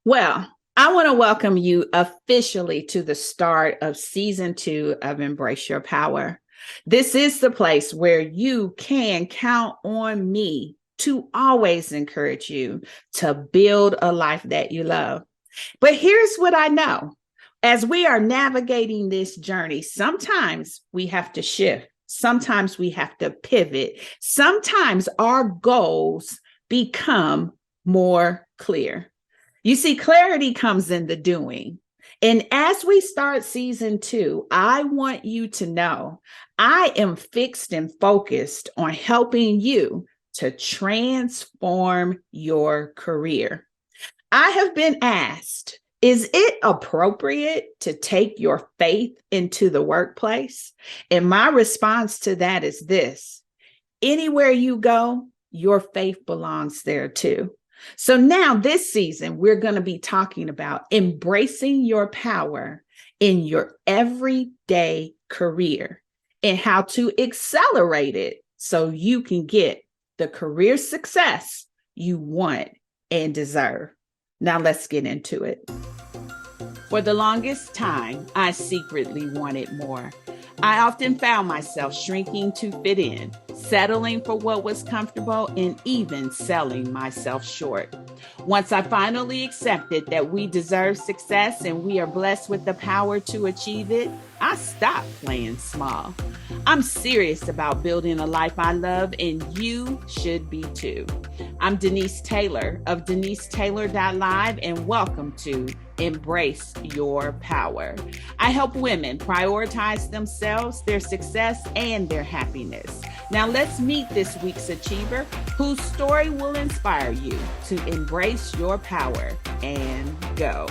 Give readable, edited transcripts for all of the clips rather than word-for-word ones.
Well, I want to welcome you officially to the start of season 2 of Embrace Your Power. This is the place where you can count on me to always encourage you to build a life that you love. But here's what I know. As we are navigating this journey, sometimes we have to shift. Sometimes we have to pivot. Sometimes our goals become more clear. You see, clarity comes in the doing. And as we start season 2, I want you to know I am fixed and focused on helping you to transform your career. I have been asked, is it appropriate to take your faith into the workplace? And my response to that is this: anywhere you go, your faith belongs there too. So now this season, we're going to be talking about embracing your power in your everyday career and how to accelerate it so you can get the career success you want and deserve. Now let's get into it. For the longest time, I secretly wanted more. I often found myself shrinking to fit in, settling for what was comfortable, and even selling myself short. Once I finally accepted that we deserve success and we are blessed with the power to achieve it, I stopped playing small. I'm serious about building a life I love, and you should be too. I'm Denise Taylor of DeniseTaylor.live, and welcome to Embrace Your Power. I help women prioritize themselves, their success, and their happiness. Now let's meet this week's achiever whose story will inspire you to embrace your power and go.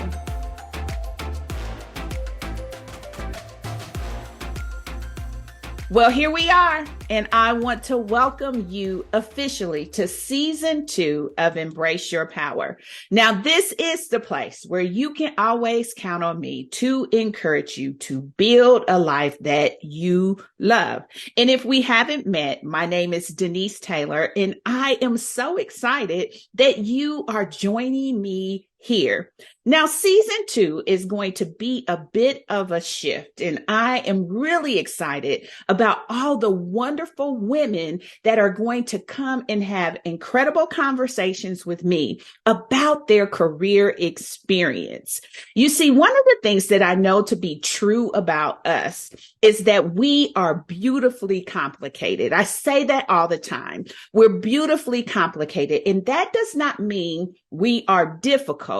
Well, here we are, and I want to welcome you officially to season 2 of Embrace Your Power. Now, this is the place where you can always count on me to encourage you to build a life that you love. And if we haven't met, my name is Denise Taylor, and I am so excited that you are joining me here. Now, season 2 is going to be a bit of a shift, and I am really excited about all the wonderful women that are going to come and have incredible conversations with me about their career experience. You see, one of the things that I know to be true about us is that we are beautifully complicated. I say that all the time. We're beautifully complicated, and that does not mean we are difficult.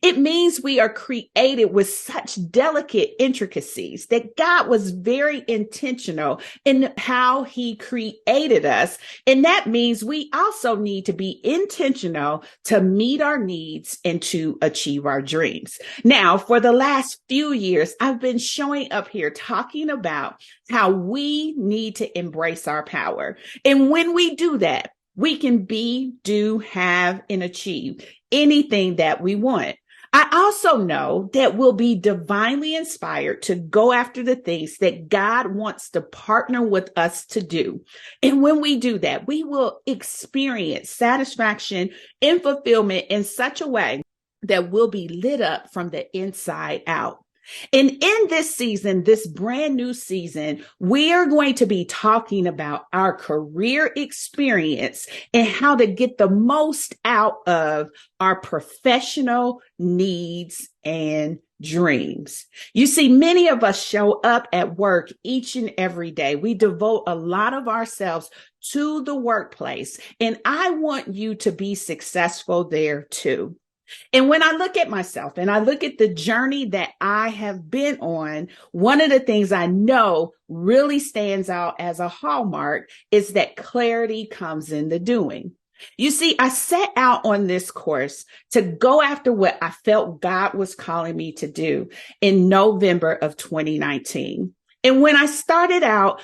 It means we are created with such delicate intricacies that God was very intentional in how he created us. And that means we also need to be intentional to meet our needs and to achieve our dreams. Now, for the last few years, I've been showing up here talking about how we need to embrace our power. And when we do that, we can be, do, have, and achieve anything that we want. I also know that we'll be divinely inspired to go after the things that God wants to partner with us to do. And when we do that, we will experience satisfaction and fulfillment in such a way that we'll be lit up from the inside out. And in this season, this brand new season, we are going to be talking about our career experience and how to get the most out of our professional needs and dreams. You see, many of us show up at work each and every day. We devote a lot of ourselves to the workplace, and I want you to be successful there too. And when I look at myself and I look at the journey that I have been on, one of the things I know really stands out as a hallmark is that clarity comes in the doing. You see, I set out on this course to go after what I felt God was calling me to do in November of 2019. And when I started out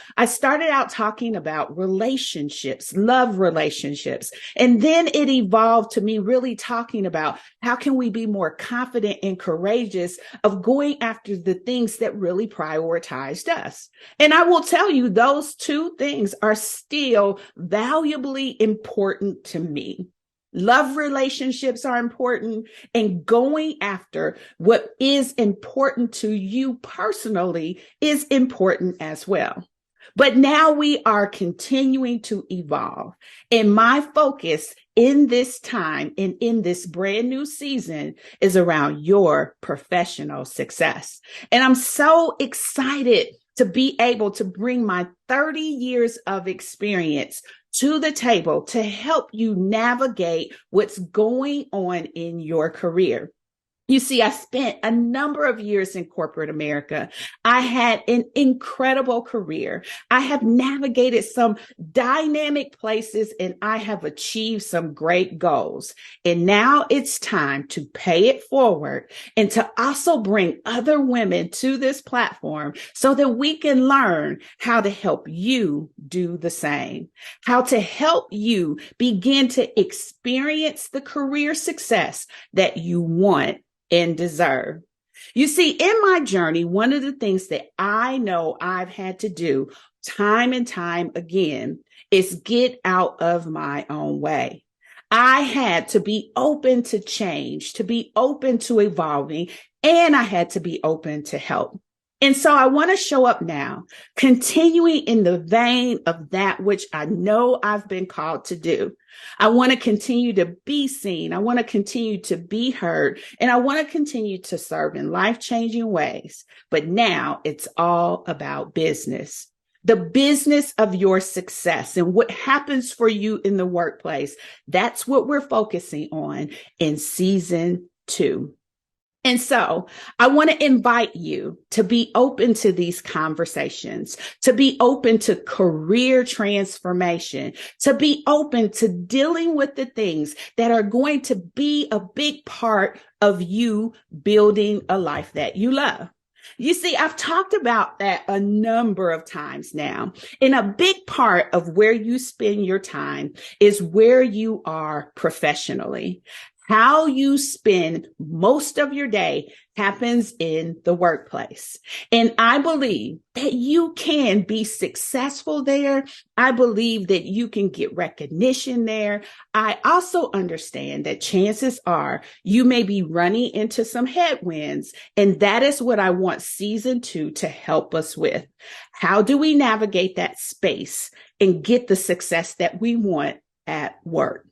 talking about relationships, love relationships. And then it evolved to me really talking about how can we be more confident and courageous of going after the things that really prioritized us. And I will tell you, those two things are still valuably important to me. Love relationships are important, and going after what is important to you personally is important as well. But now we are continuing to evolve. And my focus in this time and in this brand new season is around your professional success. And I'm so excited to be able to bring my 30 years of experience to the table to help you navigate what's going on in your career. You see, I spent a number of years in corporate America. I had an incredible career. I have navigated some dynamic places and I have achieved some great goals. And now it's time to pay it forward and to also bring other women to this platform so that we can learn how to help you do the same, how to help you begin to experience the career success that you want and deserve. You see, in my journey, one of the things that I know I've had to do time and time again is get out of my own way. I had to be open to change, to be open to evolving, and I had to be open to help. And so I want to show up now, continuing in the vein of that which I know I've been called to do. I want to continue to be seen. I want to continue to be heard. And I want to continue to serve in life-changing ways. But now it's all about business. The business of your success and what happens for you in the workplace. That's what we're focusing on in season 2. And so I want to invite you to be open to these conversations, to be open to career transformation, to be open to dealing with the things that are going to be a big part of you building a life that you love. You see, I've talked about that a number of times now. And a big part of where you spend your time is where you are professionally. How you spend most of your day happens in the workplace. And I believe that you can be successful there. I believe that you can get recognition there. I also understand that chances are you may be running into some headwinds. And that is what I want season 2 to help us with. How do we navigate that space and get the success that we want at work?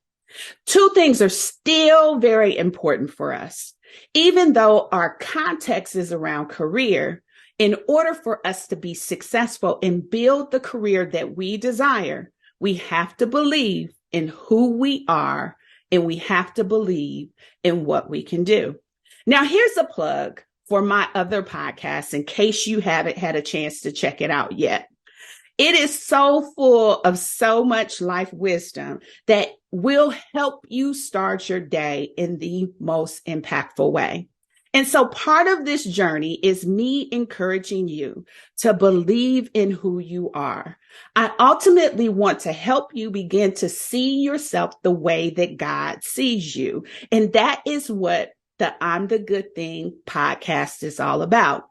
2 things are still very important for us. Even though our context is around career, in order for us to be successful and build the career that we desire, we have to believe in who we are and we have to believe in what we can do. Now, here's a plug for my other podcast in case you haven't had a chance to check it out yet. It is so full of so much life wisdom that will help you start your day in the most impactful way. And so part of this journey is me encouraging you to believe in who you are. I ultimately want to help you begin to see yourself the way that God sees you. And that is what the I'm the Good Thing podcast is all about.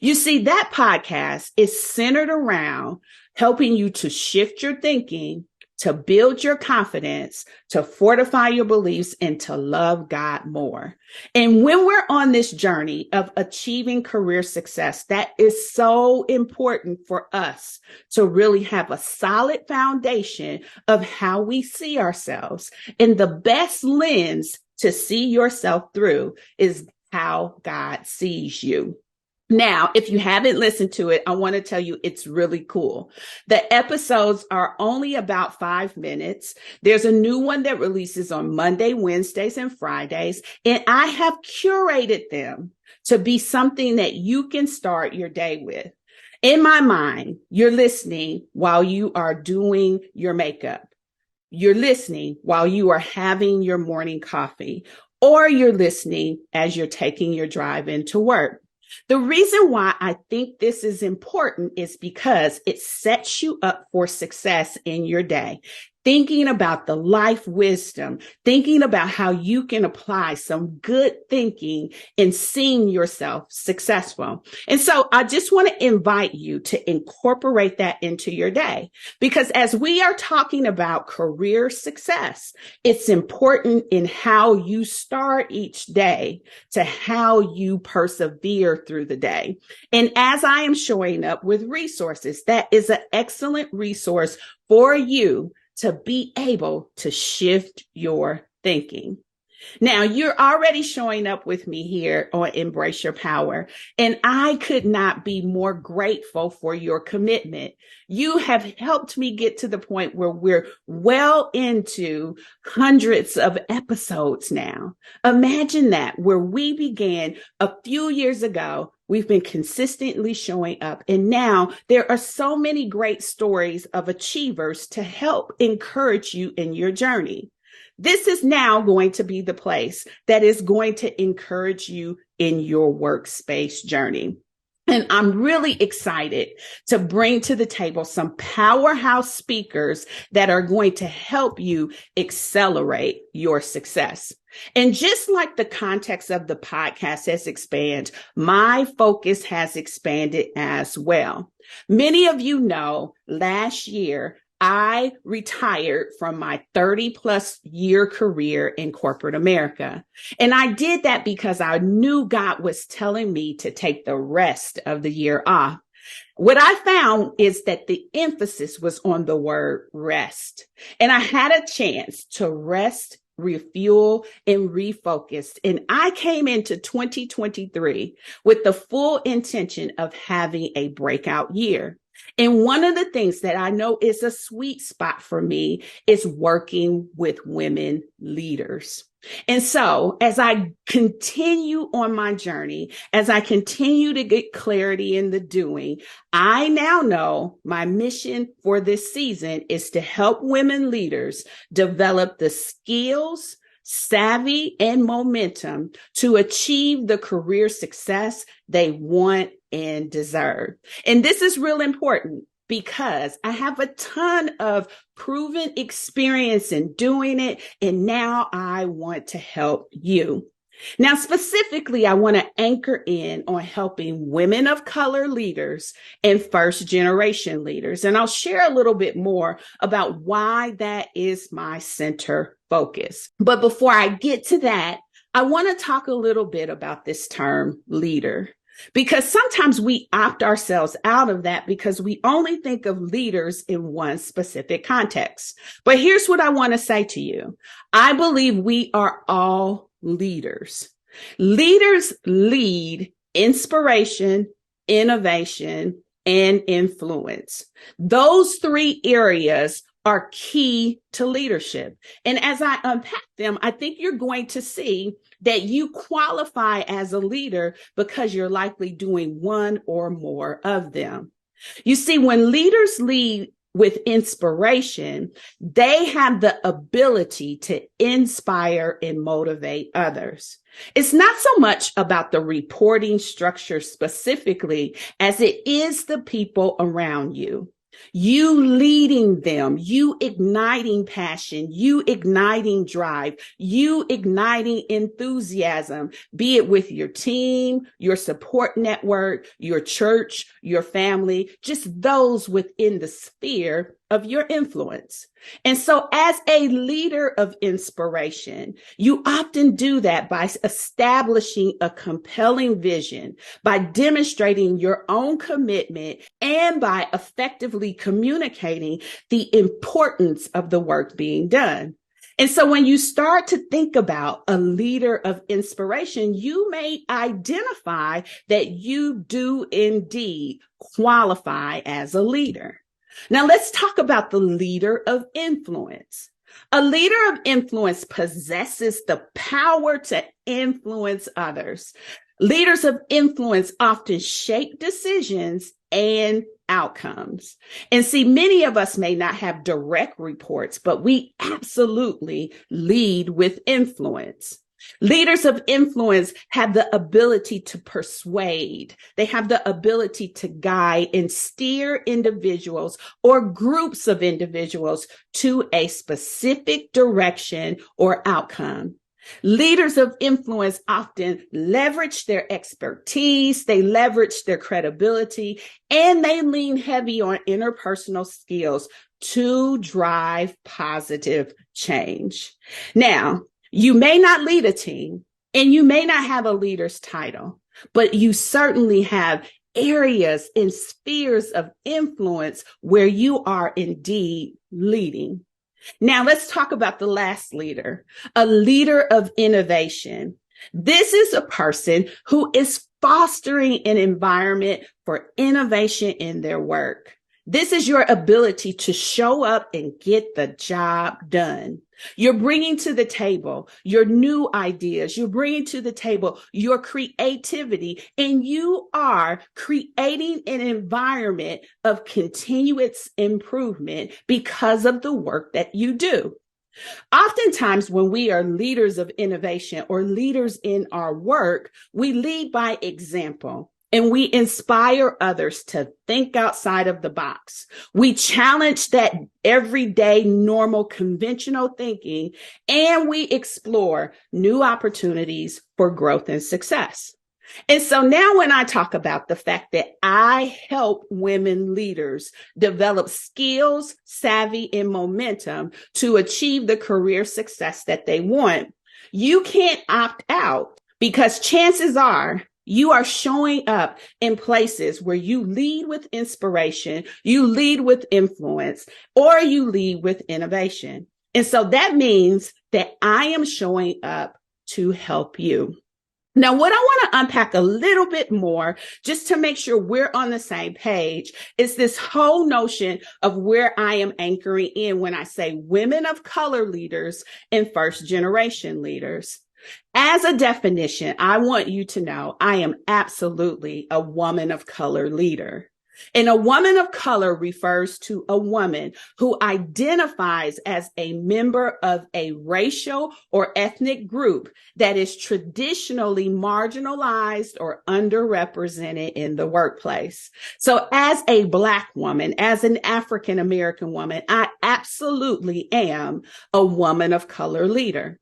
You see, that podcast is centered around helping you to shift your thinking, to build your confidence, to fortify your beliefs, and to love God more. And when we're on this journey of achieving career success, that is so important for us to really have a solid foundation of how we see ourselves. And the best lens to see yourself through is how God sees you. Now, if you haven't listened to it, I want to tell you it's really cool. The episodes are only about 5 minutes. There's a new one that releases on Monday, Wednesdays, and Fridays, and I have curated them to be something that you can start your day with. In my mind, you're listening while you are doing your makeup. You're listening while you are having your morning coffee, or you're listening as you're taking your drive into work. The reason why I think this is important is because it sets you up for success in your day. thinking about the life wisdom, thinking about how you can apply some good thinking in seeing yourself successful. And so I just want to invite you to incorporate that into your day, because as we are talking about career success, it's important in how you start each day to how you persevere through the day. And as I am showing up with resources, that is an excellent resource for you to be able to shift your thinking. Now, you're already showing up with me here on Embrace Your Power, and I could not be more grateful for your commitment. You have helped me get to the point where we're well into hundreds of episodes now. Imagine that, where we began a few years ago. We've been consistently showing up, and now there are so many great stories of achievers to help encourage you in your journey. This is now going to be the place that is going to encourage you in your workspace journey. And I'm really excited to bring to the table some powerhouse speakers that are going to help you accelerate your success. And just like the context of the podcast has expanded, my focus has expanded as well. Many of you know last year, I retired from my 30 plus year career in corporate America. And I did that because I knew God was telling me to take the rest of the year off. What I found is that the emphasis was on the word rest. And I had a chance to rest, refuel, and refocus. And I came into 2023 with the full intention of having a breakout year. And one of the things that I know is a sweet spot for me is working with women leaders. And so as I continue on my journey, as I continue to get clarity in the doing, I now know my mission for this season is to help women leaders develop the skills, savvy, and momentum to achieve the career success they want and deserve. And this is real important because I have a ton of proven experience in doing it, and now I want to help you. Now, specifically, I want to anchor in on helping women of color leaders and first generation leaders. And I'll share a little bit more about why that is my center focus. But before I get to that, I want to talk a little bit about this term leader, because sometimes we opt ourselves out of that because we only think of leaders in one specific context. But here's what I want to say to you. I believe we are all leaders. Leaders lead inspiration, innovation, and influence. Those three areas are key to leadership. And as I unpack them, I think you're going to see that you qualify as a leader because you're likely doing one or more of them. You see, when leaders lead with inspiration, they have the ability to inspire and motivate others. It's not so much about the reporting structure specifically as it is the people around you. You leading them, you igniting passion, you igniting drive, you igniting enthusiasm, be it with your team, your support network, your church, your family, just those within the sphere of your influence. And so as a leader of inspiration, you often do that by establishing a compelling vision, by demonstrating your own commitment, and by effectively communicating the importance of the work being done. And so when you start to think about a leader of inspiration, you may identify that you do indeed qualify as a leader. Now, let's talk about the leader of influence. A leader of influence possesses the power to influence others. Leaders of influence often shape decisions and outcomes. And see, many of us may not have direct reports, but we absolutely lead with influence. Leaders of influence have the ability to persuade. They have the ability to guide and steer individuals or groups of individuals to a specific direction or outcome. Leaders of influence often leverage their expertise, they leverage their credibility, and they lean heavy on interpersonal skills to drive positive change. Now, you may not lead a team and you may not have a leader's title, but you certainly have areas and spheres of influence where you are indeed leading. Now, let's talk about the last leader, a leader of innovation. This is a person who is fostering an environment for innovation in their work. This is your ability to show up and get the job done. You're bringing to the table your new ideas. You're bringing to the table your creativity, and you are creating an environment of continuous improvement because of the work that you do. Oftentimes, when we are leaders of innovation or leaders in our work, we lead by example. And we inspire others to think outside of the box. We challenge that everyday, normal, conventional thinking, and we explore new opportunities for growth and success. And so now when I talk about the fact that I help women leaders develop skills, savvy, and momentum to achieve the career success that they want, you can't opt out because chances are you are showing up in places where you lead with inspiration, you lead with influence, or you lead with innovation. And so that means that I am showing up to help you. Now, what I want to unpack a little bit more, just to make sure we're on the same page, is this whole notion of where I am anchoring in when I say women of color leaders and first generation leaders. As a definition, I want you to know I am absolutely a woman of color leader. And a woman of color refers to a woman who identifies as a member of a racial or ethnic group that is traditionally marginalized or underrepresented in the workplace. So as a Black woman, as an African American woman, I absolutely am a woman of color leader.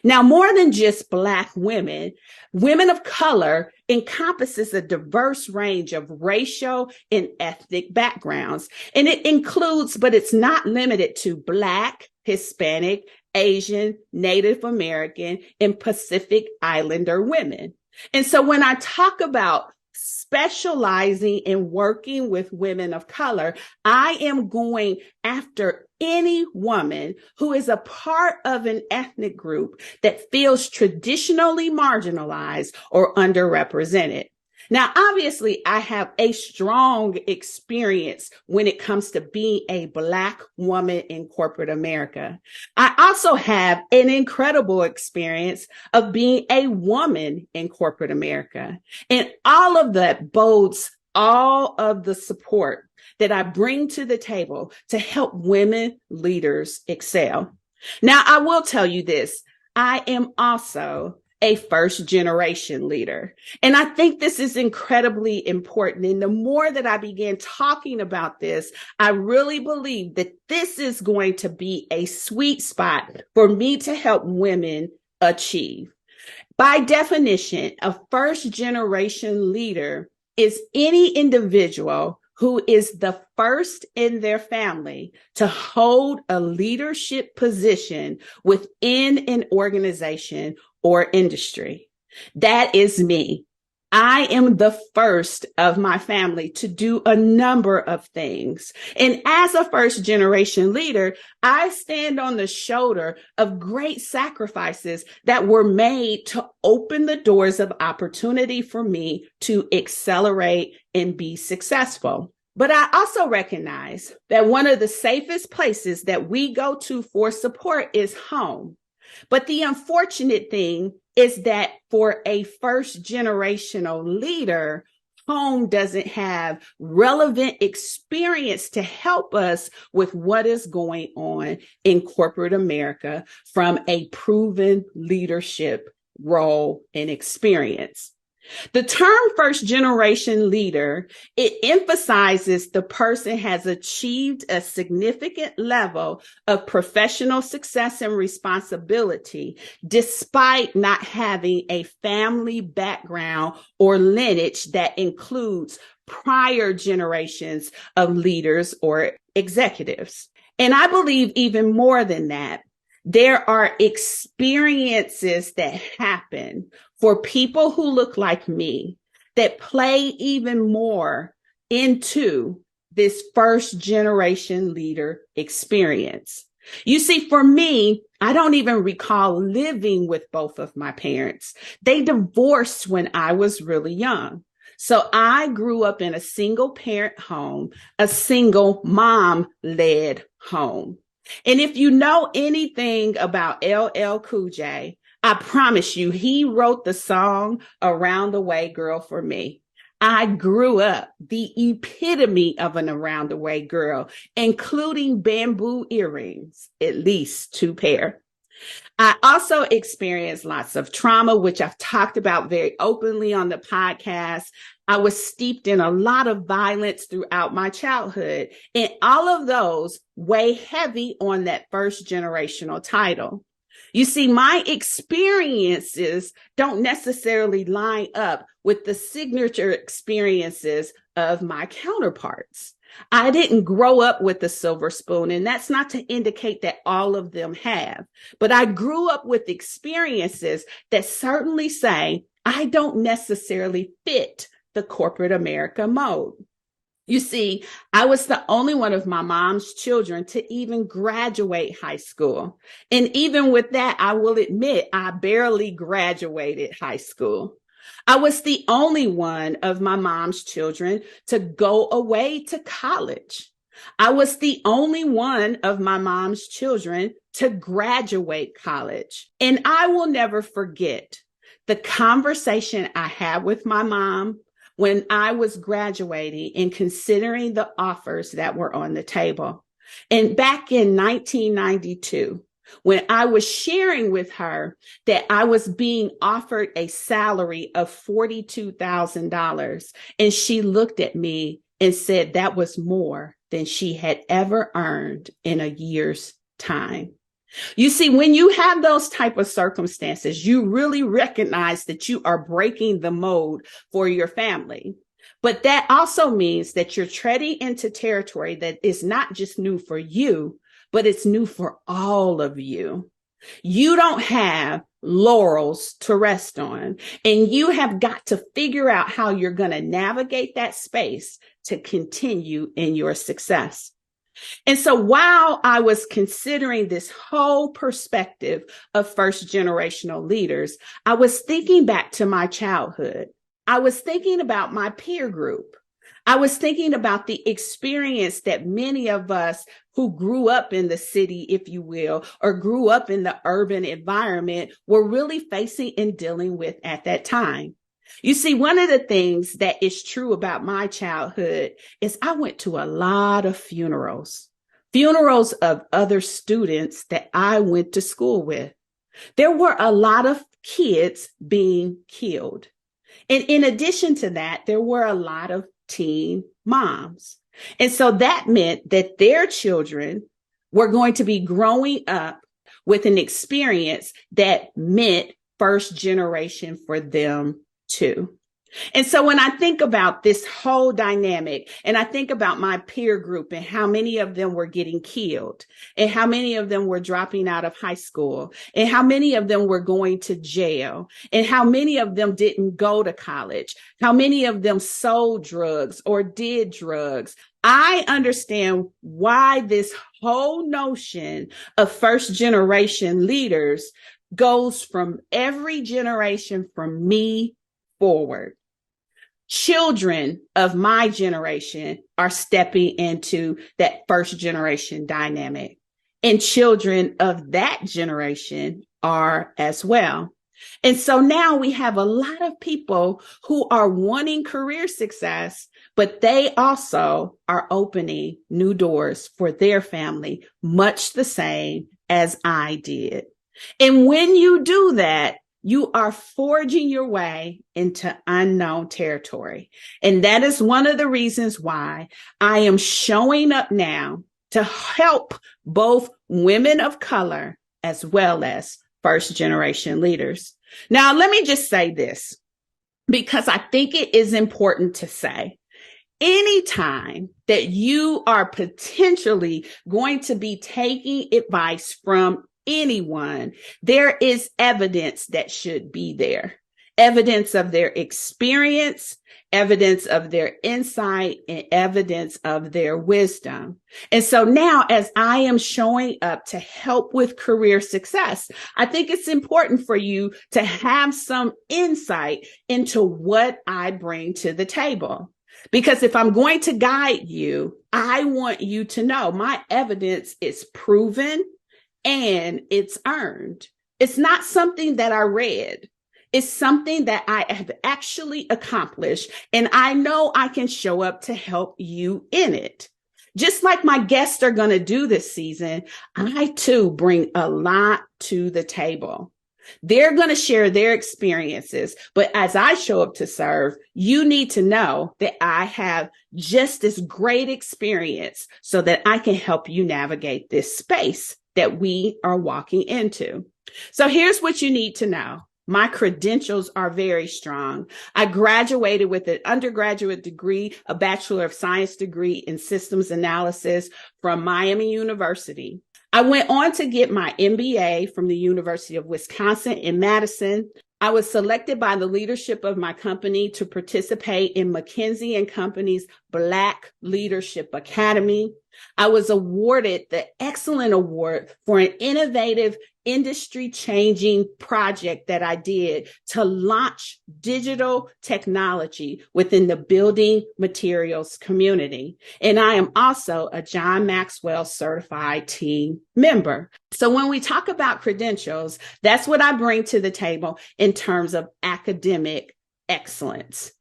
Now, more than just Black women, women of color encompasses a diverse range of racial and ethnic backgrounds. And it includes, but it's not limited to Black, Hispanic, Asian, Native American, and Pacific Islander women. And so when I talk about specializing in working with women of color, I am going after any woman who is a part of an ethnic group that feels traditionally marginalized or underrepresented. Now, obviously, I have a strong experience when it comes to being a Black woman in corporate America. I also have an incredible experience of being a woman in corporate America. And all of that bodes all of the support that I bring to the table to help women leaders excel. Now, I will tell you this, I am also a first generation leader. And I think this is incredibly important. And the more that I began talking about this, I really believe that this is going to be a sweet spot for me to help women achieve. By definition, a first generation leader is any individual who is the first in their family to hold a leadership position within an organization or industry. That is me. I am the first of my family to do a number of things. And as a first generation leader, I stand on the shoulder of great sacrifices that were made to open the doors of opportunity for me to accelerate and be successful. But I also recognize that one of the safest places that we go to for support is home. But the unfortunate thing is that for a first generational leader, home doesn't have relevant experience to help us with what is going on in corporate America from a proven leadership role, and experience. The term first generation leader, it emphasizes the person has achieved a significant level of professional success and responsibility despite not having a family background or lineage that includes prior generations of leaders or executives. And I believe even more than that, there are experiences that happen for people who look like me that play even more into this first generation leader experience. You see, for me, I don't even recall living with both of my parents. They divorced when I was really young. So I grew up in a single parent home, a single mom led home. And if you know anything about LL Cool J, I promise you, he wrote the song Around the Way Girl for me. I grew up the epitome of an around the way girl, including bamboo earrings, at least 2 pair. I also experienced lots of trauma, which I've talked about very openly on the podcast. I was steeped in a lot of violence throughout my childhood, and all of those weigh heavy on that first generational title. You see, my experiences don't necessarily line up with the signature experiences of my counterparts. I didn't grow up with a silver spoon, and that's not to indicate that all of them have, but I grew up with experiences that certainly say I don't necessarily fit the corporate America mode. You see, I was the only one of my mom's children to even graduate high school. And even with that, I will admit I barely graduated high school. I was the only one of my mom's children to go away to college. I was the only one of my mom's children to graduate college. And I will never forget the conversation I had with my mom when I was graduating and considering the offers that were on the table. And back in 1992, when I was sharing with her that I was being offered a salary of $42,000, and she looked at me and said that was more than she had ever earned in a year's time. You see, when you have those type of circumstances, you really recognize that you are breaking the mold for your family. But that also means that you're treading into territory that is not just new for you, but it's new for all of you. You don't have laurels to rest on, and you have got to figure out how you're going to navigate that space to continue in your success. And so while I was considering this whole perspective of first generational leaders, I was thinking back to my childhood. I was thinking about my peer group. I was thinking about the experience that many of us who grew up in the city, if you will, or grew up in the urban environment were really facing and dealing with at that time. You see, one of the things that is true about my childhood is I went to a lot of funerals of other students that I went to school with. There were a lot of kids being killed. And in addition to that, there were a lot of teen moms. And so that meant that their children were going to be growing up with an experience that meant first generation for them too. And so when I think about this whole dynamic, and I think about my peer group and how many of them were getting killed, and how many of them were dropping out of high school, and how many of them were going to jail, and how many of them didn't go to college, how many of them sold drugs or did drugs, I understand why this whole notion of first generation leaders goes from every generation from me forward. Children of my generation are stepping into that first generation dynamic, and children of that generation are as well. And so now we have a lot of people who are wanting career success, but they also are opening new doors for their family, much the same as I did. And when you do that, you are forging your way into unknown territory. And that is one of the reasons why I am showing up now to help both women of color as well as first generation leaders. Now, let me just say this, because I think it is important to say. Anytime that you are potentially going to be taking advice from anyone, there is evidence that should be there. Evidence of their experience, evidence of their insight, and evidence of their wisdom. And so now, as I am showing up to help with career success, I think it's important for you to have some insight into what I bring to the table. Because if I'm going to guide you, I want you to know my evidence is proven and it's earned. It's not something that I read. It's something that I have actually accomplished, and I know I can show up to help you in it. Just like my guests are going to do this season, I too bring a lot to the table. They're going to share their experiences, but as I show up to serve, you need to know that I have just this great experience so that I can help you navigate this space that we are walking into. So here's what you need to know. My credentials are very strong. I graduated with an undergraduate degree, a Bachelor of Science degree in systems analysis from Miami University. I went on to get my MBA from the University of Wisconsin in Madison. I was selected by the leadership of my company to participate in McKinsey & Company's Black Leadership Academy. I was awarded the Excellent Award for an innovative industry-changing project that I did to launch digital technology within the building materials community. And I am also a John Maxwell certified team member. So when we talk about credentials, that's what I bring to the table in terms of academic excellence.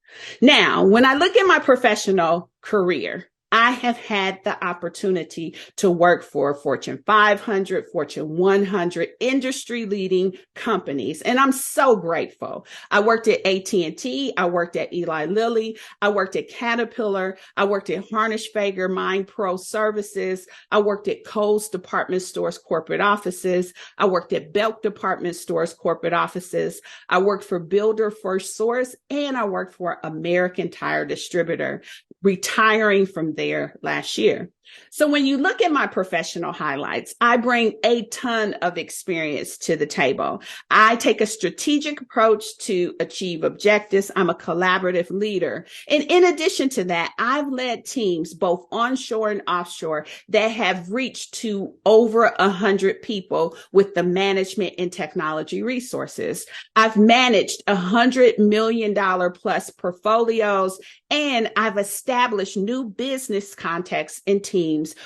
Now, when I look at my professional career, I have had the opportunity to work for Fortune 500, Fortune 100 industry-leading companies, and I'm so grateful. I worked at AT&T, I worked at Eli Lilly, I worked at Caterpillar, I worked at Harnisch-Fager Mind Pro Services, I worked at Kohl's Department Stores corporate offices, I worked at Belk Department Stores corporate offices, I worked for Builder First Source, and I worked for American Tire Distributor, retiring from there last year. So when you look at my professional highlights, I bring a ton of experience to the table. I take a strategic approach to achieve objectives. I'm a collaborative leader. And in addition to that, I've led teams both onshore and offshore that have reached to over 100 people with the management and technology resources. I've managed $100 million plus portfolios, and I've established new business contexts and teams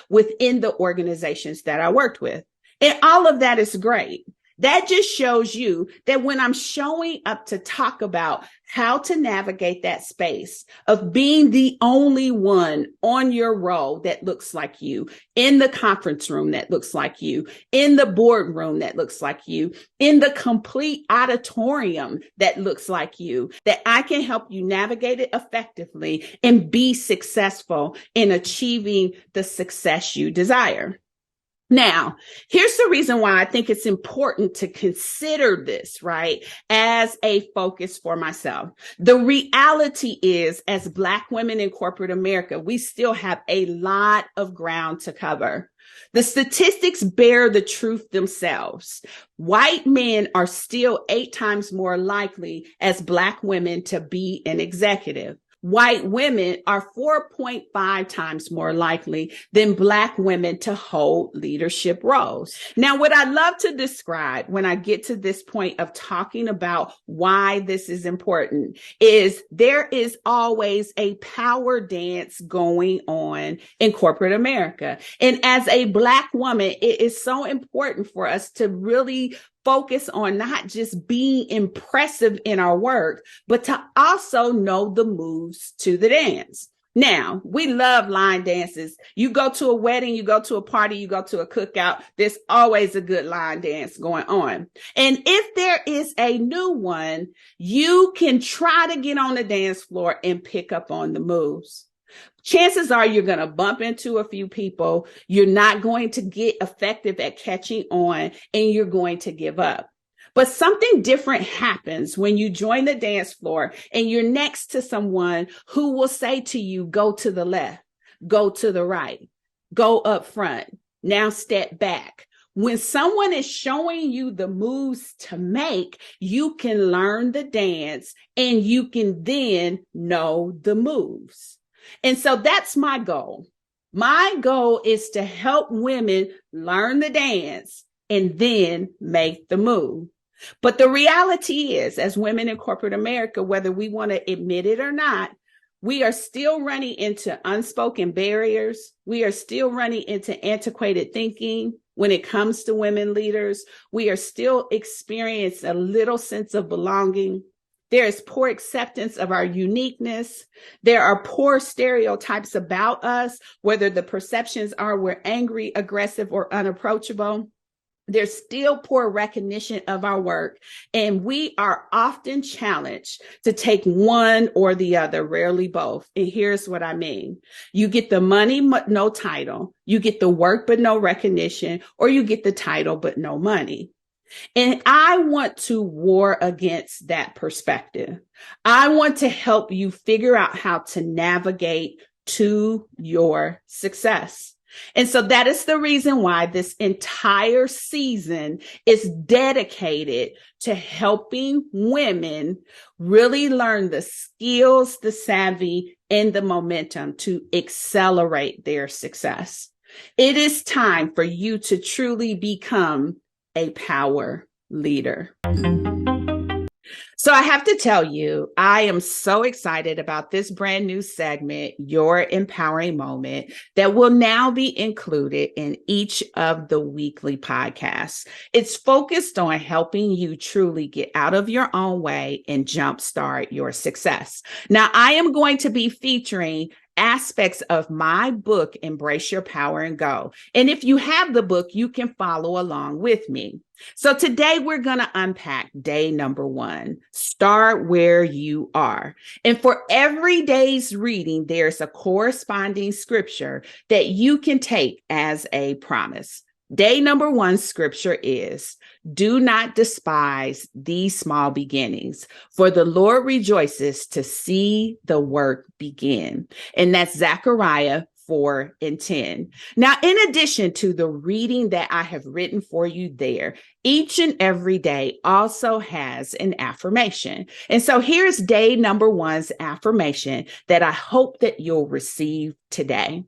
within the organizations that I worked with. And all of that is great. That just shows you that when I'm showing up to talk about how to navigate that space of being the only one on your role that looks like you, in the conference room that looks like you, in the boardroom that looks like you, in the complete auditorium that looks like you, that I can help you navigate it effectively and be successful in achieving the success you desire. Now, here's the reason why I think it's important to consider this, right, as a focus for myself. The reality is, as Black women in corporate America, we still have a lot of ground to cover. The statistics bear the truth themselves. White men are still 8 times more likely as Black women to be an executive. White women are 4.5 times more likely than Black women to hold leadership roles. Now, what I love to describe when I get to this point of talking about why this is important is there is always a power dance going on in corporate America. And as a Black woman, it is so important for us to really focus on not just being impressive in our work, but to also know the moves to the dance. Now, we love line dances. You go to a wedding, you go to a party, you go to a cookout, there's always a good line dance going on. And if there is a new one, you can try to get on the dance floor and pick up on the moves. Chances are you're going to bump into a few people. You're not going to get effective at catching on, and you're going to give up. But something different happens when you join the dance floor and you're next to someone who will say to you, go to the left, go to the right, go up front, now step back. When someone is showing you the moves to make, you can learn the dance and you can then know the moves. And so that's my goal. My goal is to help women learn the dance and then make the move. But the reality is, as women in corporate America, whether we want to admit it or not, we are still running into unspoken barriers. We are still running into antiquated thinking when it comes to women leaders. We are still experiencing a little sense of belonging. There is poor acceptance of our uniqueness. There are poor stereotypes about us, whether the perceptions are we're angry, aggressive, or unapproachable. There's still poor recognition of our work, and we are often challenged to take one or the other, rarely both. And here's what I mean. You get the money, but no title. You get the work, but no recognition, or you get the title, but no money. And I want to war against that perspective. I want to help you figure out how to navigate to your success. And so that is the reason why this entire season is dedicated to helping women really learn the skills, the savvy, and the momentum to accelerate their success. It is time for you to truly become a power leader. So I have to tell you, I am so excited about this brand new segment, Your Empowering Moment, that will now be included in each of the weekly podcasts. It's focused on helping you truly get out of your own way and jumpstart your success. Now, I am going to be featuring aspects of my book, Embrace Your Power and Go. And if you have the book, you can follow along with me. So today we're going to unpack day number 1, start where you are. And for every day's reading, there's a corresponding scripture that you can take as a promise. Day number 1 scripture is, do not despise these small beginnings, for the Lord rejoices to see the work begin. And that's Zechariah 4:10. Now, in addition to the reading that I have written for you there, each and every day also has an affirmation. And so here's day number 1's affirmation that I hope that you'll receive today.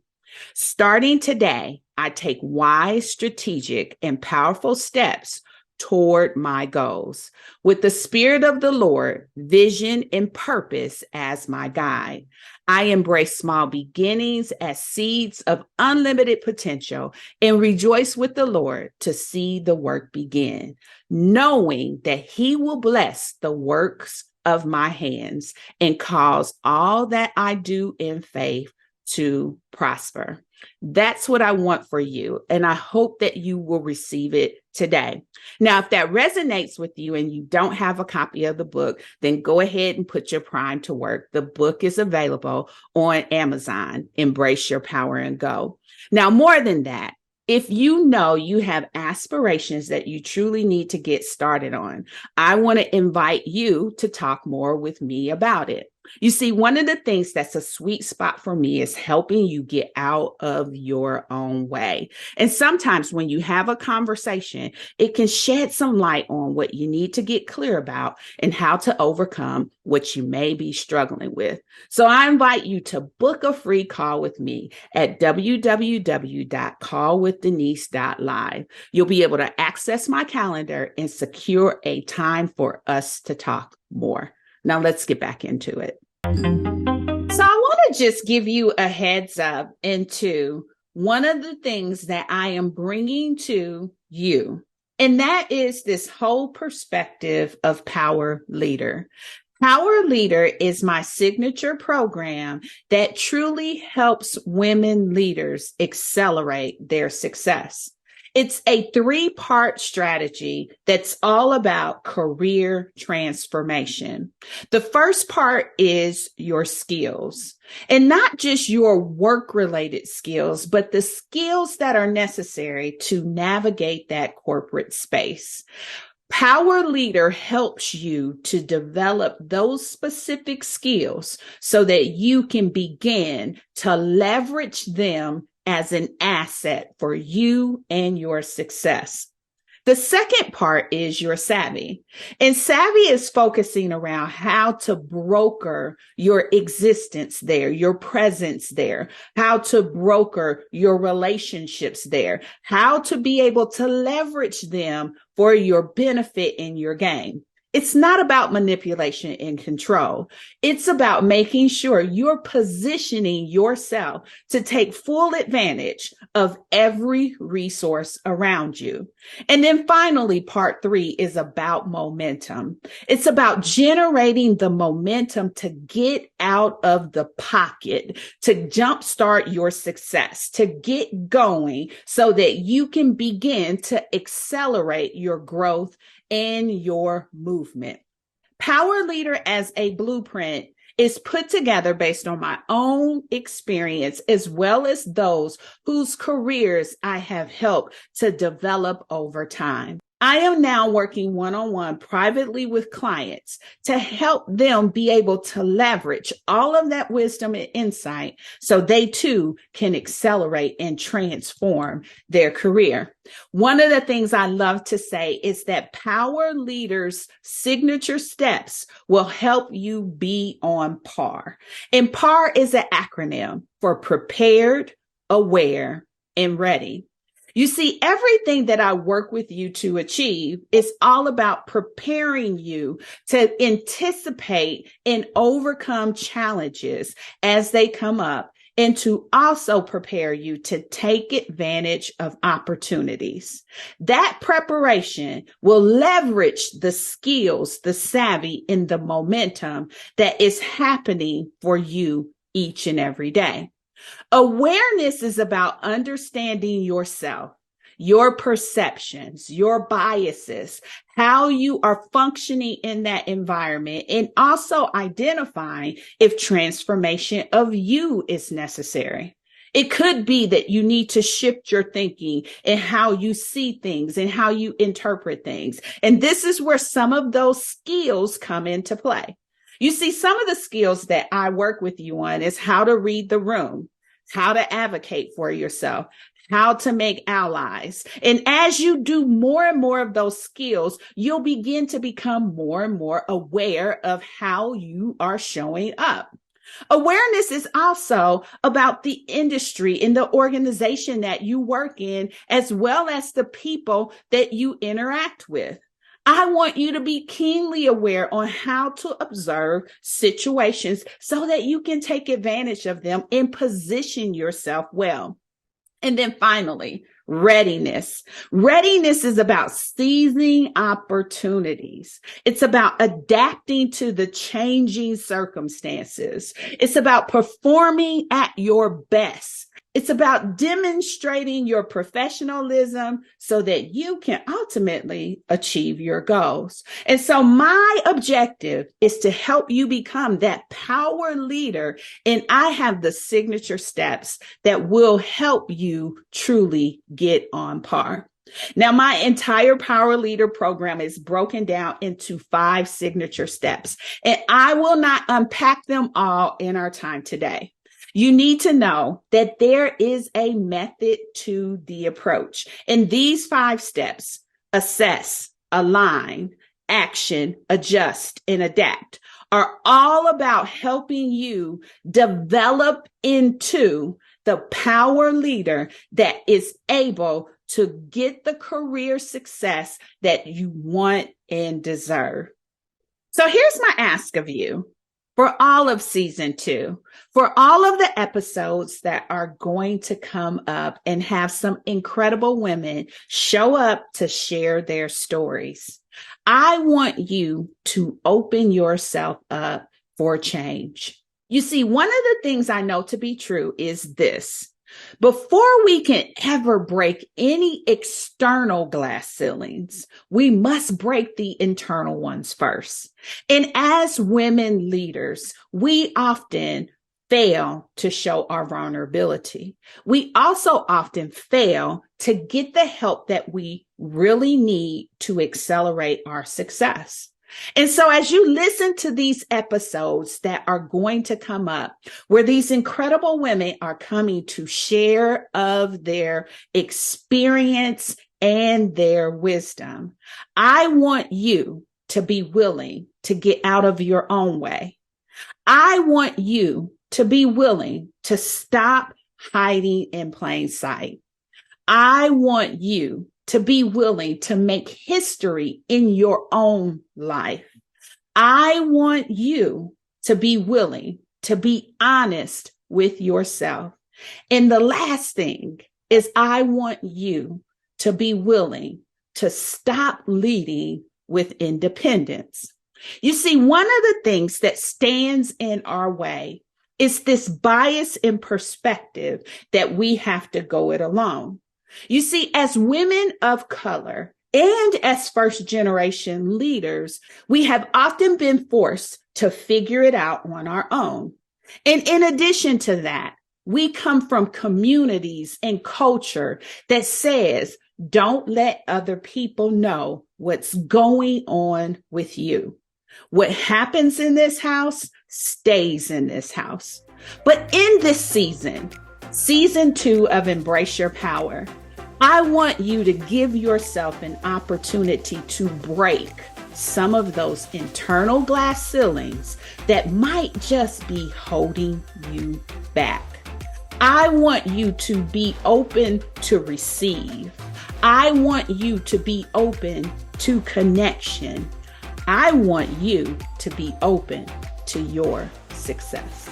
Starting today, I take wise, strategic, and powerful steps toward my goals. With the Spirit of the Lord, vision, and purpose as my guide, I embrace small beginnings as seeds of unlimited potential and rejoice with the Lord to see the work begin, knowing that He will bless the works of my hands and cause all that I do in faith to prosper. That's what I want for you. And I hope that you will receive it today. Now, if that resonates with you and you don't have a copy of the book, then go ahead and put your Prime to work. The book is available on Amazon. Embrace Your Power and Go. Now, more than that, if you know you have aspirations that you truly need to get started on, I want to invite you to talk more with me about it. You see, one of the things that's a sweet spot for me is helping you get out of your own way. And sometimes when you have a conversation, it can shed some light on what you need to get clear about and how to overcome what you may be struggling with. So I invite you to book a free call with me at www.callwithdenise.live. You'll be able to access my calendar and secure a time for us to talk more. Now let's get back into it. So I want to just give you a heads up into one of the things that I am bringing to you. And that is this whole perspective of power leader. Power Leader is my signature program that truly helps women leaders accelerate their success. It's a 3-part strategy that's all about career transformation. The first part is your skills, and not just your work-related skills, but the skills that are necessary to navigate that corporate space. Power Leader helps you to develop those specific skills so that you can begin to leverage them as an asset for you and your success. The second part is your savvy. And savvy is focusing around how to broker your existence there, your presence there, how to broker your relationships there, how to be able to leverage them for your benefit in your gain. It's not about manipulation and control. It's about making sure you're positioning yourself to take full advantage of every resource around you. And then finally, part 3 is about momentum. It's about generating the momentum to get out of the pocket, to jumpstart your success, to get going so that you can begin to accelerate your growth and your movement. Power Leader as a blueprint is put together based on my own experience, as well as those whose careers I have helped to develop over time. I am now working one-on-one privately with clients to help them be able to leverage all of that wisdom and insight so they too can accelerate and transform their career. One of the things I love to say is that Power Leaders' signature steps will help you be on par. And PAR is an acronym for prepared, aware, and ready. You see, everything that I work with you to achieve is all about preparing you to anticipate and overcome challenges as they come up, and to also prepare you to take advantage of opportunities. That preparation will leverage the skills, the savvy, and the momentum that is happening for you each and every day. Awareness is about understanding yourself, your perceptions, your biases, how you are functioning in that environment, and also identifying if transformation of you is necessary. It could be that you need to shift your thinking and how you see things and how you interpret things. And this is where some of those skills come into play. You see, some of the skills that I work with you on is how to read the room, how to advocate for yourself, how to make allies. And as you do more and more of those skills, you'll begin to become more and more aware of how you are showing up. Awareness is also about the industry and the organization that you work in, as well as the people that you interact with. I want you to be keenly aware on how to observe situations so that you can take advantage of them and position yourself well. And then finally, readiness. Readiness is about seizing opportunities. It's about adapting to the changing circumstances. It's about performing at your best. It's about demonstrating your professionalism so that you can ultimately achieve your goals. And so my objective is to help you become that power leader. And I have the signature steps that will help you truly get on par. Now, my entire Power Leader program is broken down into 5 signature steps, and I will not unpack them all in our time today. You need to know that there is a method to the approach. And these 5 steps, assess, align, action, adjust, and adapt, are all about helping you develop into the power leader that is able to get the career success that you want and deserve. So here's my ask of you. For all of season 2, for all of the episodes that are going to come up and have some incredible women show up to share their stories, I want you to open yourself up for change. You see, one of the things I know to be true is this. Before we can ever break any external glass ceilings, we must break the internal ones first. And as women leaders, we often fail to show our vulnerability. We also often fail to get the help that we really need to accelerate our success. And so as you listen to these episodes that are going to come up, where these incredible women are coming to share of their experience and their wisdom, I want you to be willing to get out of your own way. I want you to be willing to stop hiding in plain sight. I want you to be willing to make history in your own life. I want you to be willing to be honest with yourself. And the last thing is I want you to be willing to stop leading with independence. You see, one of the things that stands in our way is this bias in perspective that we have to go it alone. You see, as women of color and as first generation leaders, we have often been forced to figure it out on our own. And in addition to that, we come from communities and culture that says, don't let other people know what's going on with you. What happens in this house stays in this house. But in this season 2 of Embrace Your Power, I want you to give yourself an opportunity to break some of those internal glass ceilings that might just be holding you back. I want you to be open to receive. I want you to be open to connection. I want you to be open to your success.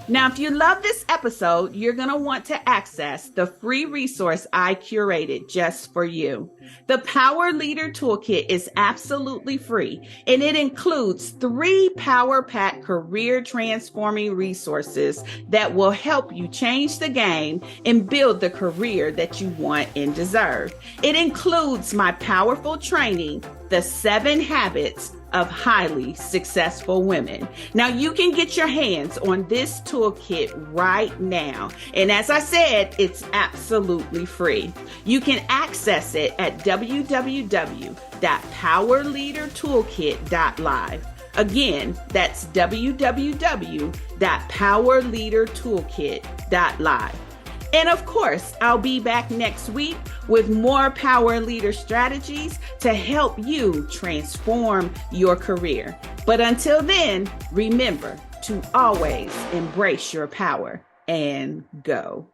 Now, if you love this episode, you're going to want to access the free resource I curated just for you. The Power Leader Toolkit is absolutely free, and it includes 3 power-packed career transforming resources that will help you change the game and build the career that you want and deserve. It includes my powerful training, The 7 Habits of Highly Successful Women. Now, you can get your hands on this toolkit right now. And as I said, it's absolutely free. You can access it at www.powerleadertoolkit.live. Again, that's www.powerleadertoolkit.live. And of course, I'll be back next week with more power leader strategies to help you transform your career. But until then, remember to always embrace your power and go.